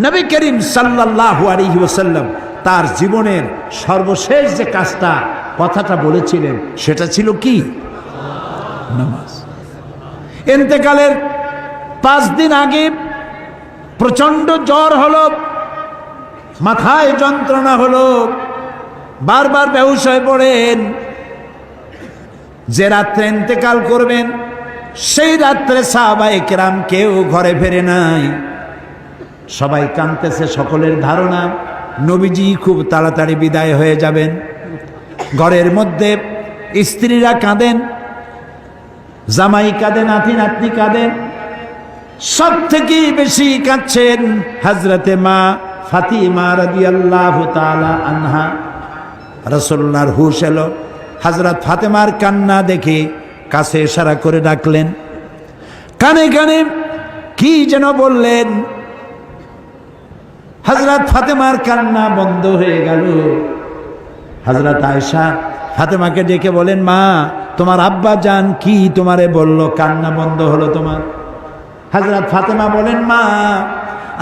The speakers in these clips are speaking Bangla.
নবী করিম সাল্লাল্লাহু আলাইহি ওয়াসাল্লাম তার জীবনের সর্বশেষ যে কাজটা কথাটা বলেছিলেন সেটা ছিল কি? নামাজ। ইন্তেকালের 5 দিন আগে প্রচন্ড জ্বর হলো, মাথায় যন্ত্রণা হলো, বারবার বেহুশ হয়ে পড়েন। যে রাত্রে ইন্তেকাল করবেন সেই রাত্রে সাহাবায়ে কেরাম কেউ ঘরে ফেরে নাই, সবাই কাঁদতেছে। সকলের ধারণা নবীজি খুব তাড়াতাড়ি বিদায় হয়ে যাবেন। ঘরের মধ্যে স্ত্রীরা কাঁদেন, জামাই কাঁদে, নাতি নাতনি কাঁদেন। সব থেকে বেশি কাঁদছেন হযরতে মা ফাতিমা রাদিয়াল্লাহু তাআলা আনহা। রাসূলুল্লাহর হুশ এলো, হযরত ফাতেমার কান্না দেখে কাছে ইশারা করে ডাকলেন, কানে কানে কি যেন বললেন। হযরত ফাতেমার কান্না বন্ধ হয়ে গেল। হযরত আয়েশা ফাতেমাকে ডেকে বলেন, মা তোমার আব্বা জান কি তোমারে বলল, কান্না বন্ধ হলো তোমার? হযরত ফাতেমা বলেন, মা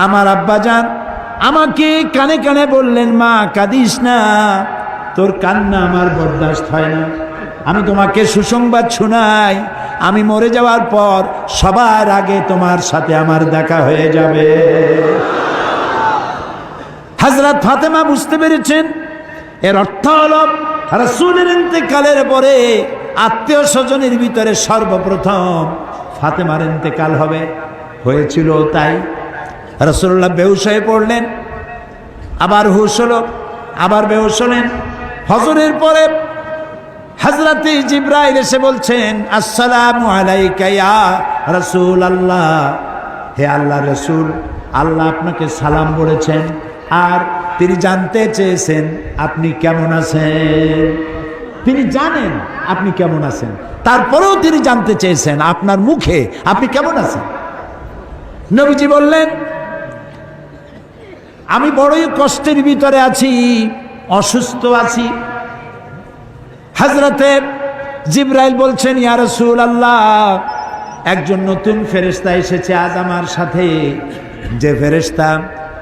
আমার আব্বা জান আমাকে কানে কানে বললেন, মা কাঁদিস না, তোর কান্না আমার বরদাস্ত হয় না। আমি তোমাকে সুসংবাদ শোনাই, আমি মরে যাওয়ার পর সবার আগে তোমার সাথে আমার দেখা হয়ে যাবে। হযরত ফাতেমা বুঝতে পেরেছেন এর অর্থ হলো রাসূলের ইন্তেকালের পরে আত্মীয় স্বজনের ভিতরে সর্বপ্রথম ফাতেমার ইন্তেকাল হবে। হয়েছিল তাই। রাসূলুল্লাহ বেহুশ হয়ে পড়লেন, আবার হুশ হলো, আবার বেহুশ হলেন। হজরের পরে হযরতে জিবরাইল এসে বলছেন, আসসালামু আলাইকা ইয়া রাসূলুল্লাহ, হে আল্লাহর রাসূল, আল্লাহ আপনাকে সালাম বলেছেন আর তিনি জানতে চেয়েছেন আপনি কেমন আছেন। তিনি জানেন আপনি কেমন আছেন, তারপরেও তিনি জানতে চেয়েছেন আপনার মুখে আপনি কেমন আছেন। নবীজি বললেন, আমি বড়ই কষ্টের ভিতরে আছি, অসুস্থ আছি। হযরতে জিবরাইল বলছেন, ইয়া রাসূলুল্লাহ, একজন নতুন ফেরেশতা এসেছে আজ আমার সাথে, যে ফেরেশতা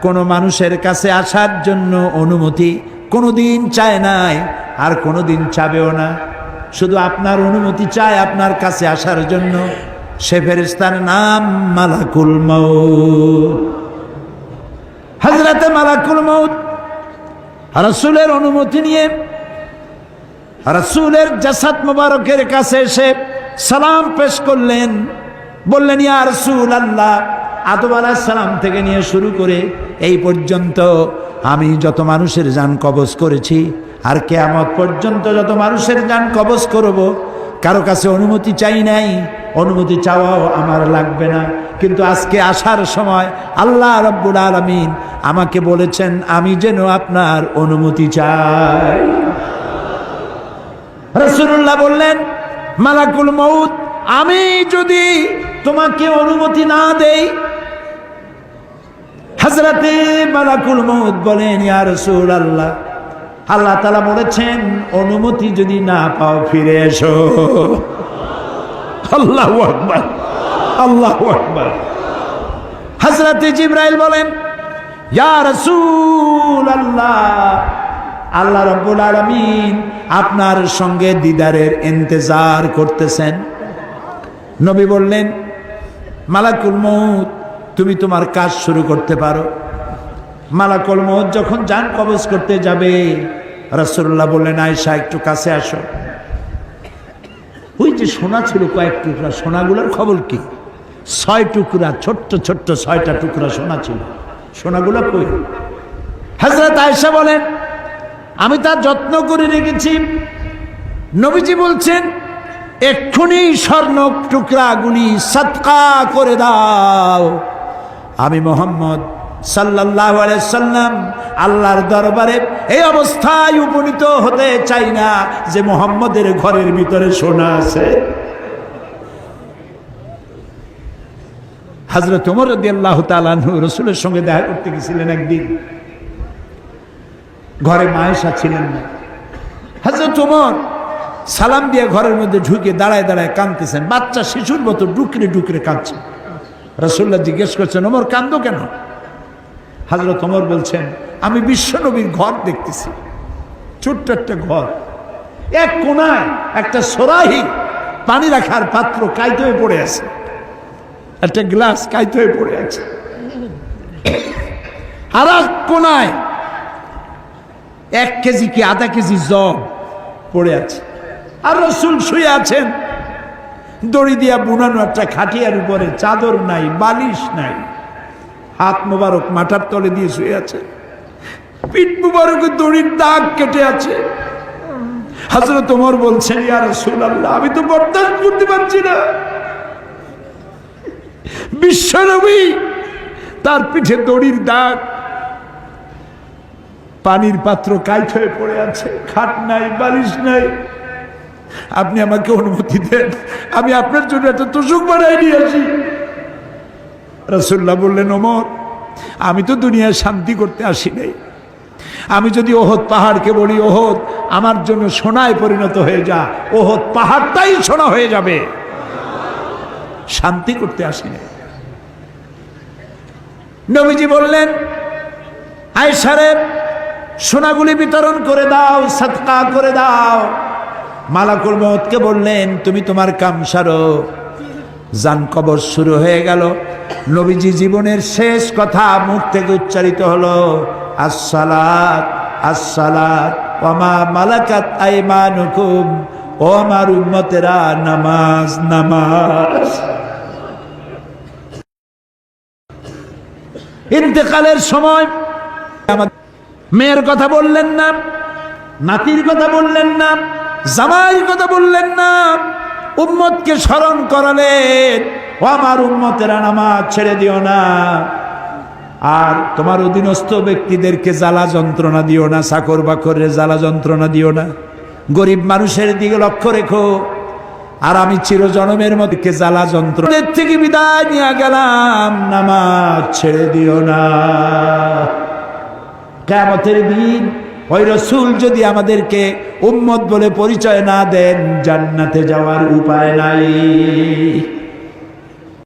কোনো মানুষের কাছে আসার জন্য অনুমতি কোনোদিন চায় নাই আর কোনোদিন চাবেও না, শুধু আপনার অনুমতি চায় আপনার কাছে আসার জন্য। সে ফেরেশতার নাম মালাকুল মউত। হযরতে মালাকুল মউত রাসূলের অনুমতি নিয়ে রাসূলের জাসাদ মুবারকের কাছে এসে সালাম পেশ করলেন। বললেন, ইয়া রাসূলুল্লাহ, আদম আলাইহিস সালাম থেকে নিয়ে শুরু করে এই পর্যন্ত আমি যত মানুষের জান কবজ করেছি আর কিয়ামত পর্যন্ত যত মানুষের জান কবজ করব, কারো কাছে অনুমতি চাই নাই, অনুমতি চাওয়াও আমার লাগবে না। কিন্তু আজকে আসার সময় আল্লাহ রাব্বুল আলামিন আমাকে বলেছেন আমি যেন আপনার অনুমতি চাই। রাসূলুল্লাহ বললেন, মালাকুল মউত, আমি যদি তোমাকে অনুমতি না দেই? হযরতে মালাকুল মউত বলেন, ইয়া রাসূলুল্লাহ, আল্লাহ তাআলা বলেছেন অনুমতি যদি না পাও ফিরে এসো। আল্লাহু আকবার, আল্লাহু আকবার। হযরতে জিবরাইল বলেন, ইয়া রাসূলুল্লাহ, আল্লাহ রাব্বুল আলামিন আপনার সঙ্গে দিদারের ইন্তজার করতেছেন। নবী বললেন, মালাকুল মউত, তুমি তোমার কাজ শুরু করতে পারো। মালাকুল মউত যখন জান কবজ করতে যাবে, রাসূলুল্লাহ বললেন, আয়েশা একটু কাছে আসো। ওই যে সোনা ছিল কয়েক টুকরা, সোনাগুলোর খবর কি? 6 টুকরা, ছোট্ট ছোট্ট 6টা টুকরা সোনা ছিল, সোনাগুলো কই? হযরত আয়েশা বলেন, আমি তার যত্ন করে রেখেছি। নবীজি বলছেন, এক্ষুনি স্বর্ণ টুকরাগুলি সদকা করে দাও। আমি মুহাম্মদ সাল্লাল্লাহু আলাইহি সাল্লাম আল্লাহর দরবারে এই অবস্থায় উপনীত হতে চাই না যে মুহাম্মদের ঘরের ভিতরে সোনা আছে। হযরত ওমর রাদিয়াল্লাহু তাআলা আনহু রাসূলের সঙ্গে দেখা করতে গেছিলেন একদিন। ঘরে মা আয়েশা ছিলেন না। হযরত ওমর সালাম দিয়ে ঘরের মধ্যে ঢুকে দাঁড়ায় দাঁড়ায় কাঁদতেছেন, বাচ্চা শিশুর মতো ডুকরে ডুকরে কাঁদছে। রাসূলুল্লাহ জিজ্ঞেস করছেন, ওমর কান্দো কেন? হযরত ওমর বলছেন, আমি বিশ্বনবীর ঘর দেখতেছি, ছোট্ট একটা ঘর, এক কোনায় একটা সরাহি পানি রাখার পাত্র কাইতে হয়ে পড়ে আছে, একটা গ্লাস কাইতে হয়ে পড়ে আছে, আর এক কোনায় 1 কেজি কি আধা কেজি জব পড়ে আছে, আর রাসূল শুয়ে আছেন দড়ি দিয়া বুনানো একটা খাটিয়ার উপরে, চাদর নাই, বালিশ নাই, হাত মোবারক মাথার তলে দিয়ে শুয়ে আছে, পিঠ মোবারকে দড়ির দাগ কেটে আছে। হযরত ওমর বলছেন, ইয়া রাসূলুল্লাহ, আমি তো বরদাস্ত করতে পারছি না, বিশ্বনবী তার পিঠে দড়ির দাগ, পানির পাত্র কাইট হয়ে পড়ে আছে, খাট নাই, বালিশ নাই, আপনি আমাকে অনুমতি দেন, আমি আপনার জন্য একটা তোষক বানাই নিয়ে আসি। রাসূলুল্লাহ বললেন, ওমর, আমি তো দুনিয়ায় শান্তি করতে আসি নাই, আমি যদি ওহদ পাহাড়কে বলি, ওহদ আমার জন্য সোনায় পরিণত হয়ে যা, ওহদ পাহাড়টাই সোনা হয়ে যাবে, শান্তি করতে আসি নাই। নবীজি বললেন, আয়েশারে সোনাগুলি বিতরণ করে দাও, সাদকা করে দাও। মালাকুল মউতকে বললেন, তুমি তোমার কাম সারো। জান কবর শুরু হয়ে গেল। নবীজি জীবনের শেষ কথা মুখ থেকে উচ্চারিত হলো, আসসালাত আসসালাত ওয়া মা মালাকাত আইমানুকুম, ও আমার উম্মতেরা, নামাজ নামাজ। ইন্তেকালের সময় আমার মেয়ের কথা বললেন না, নাতির কথা বললেন না, জামাইয়ের কথা বললেন না, উম্মতকে স্মরণ করালেন, ও আমার উম্মতেরা, নামাজ ছেড়ে দিও না, আর তোমার অধীনস্থ ব্যক্তিদেরকে জ্বালা যন্ত্রণা দিও না, চাকর বাকরের জ্বালা যন্ত্রণা দিও না, গরিব মানুষের দিকে লক্ষ্য রেখো, আর আমি চিরজনমের মধ্যে জ্বালা যন্ত্রণাদের থেকে বিদায় নিয়ে গেলাম, নামাজ ছেড়ে দিও না। কিয়ামতের দিন ওই রাসূল যদি আমাদেরকে উম্মত বলে পরিচয় না দেন, জান্নাতে যাওয়ার উপায় নাই।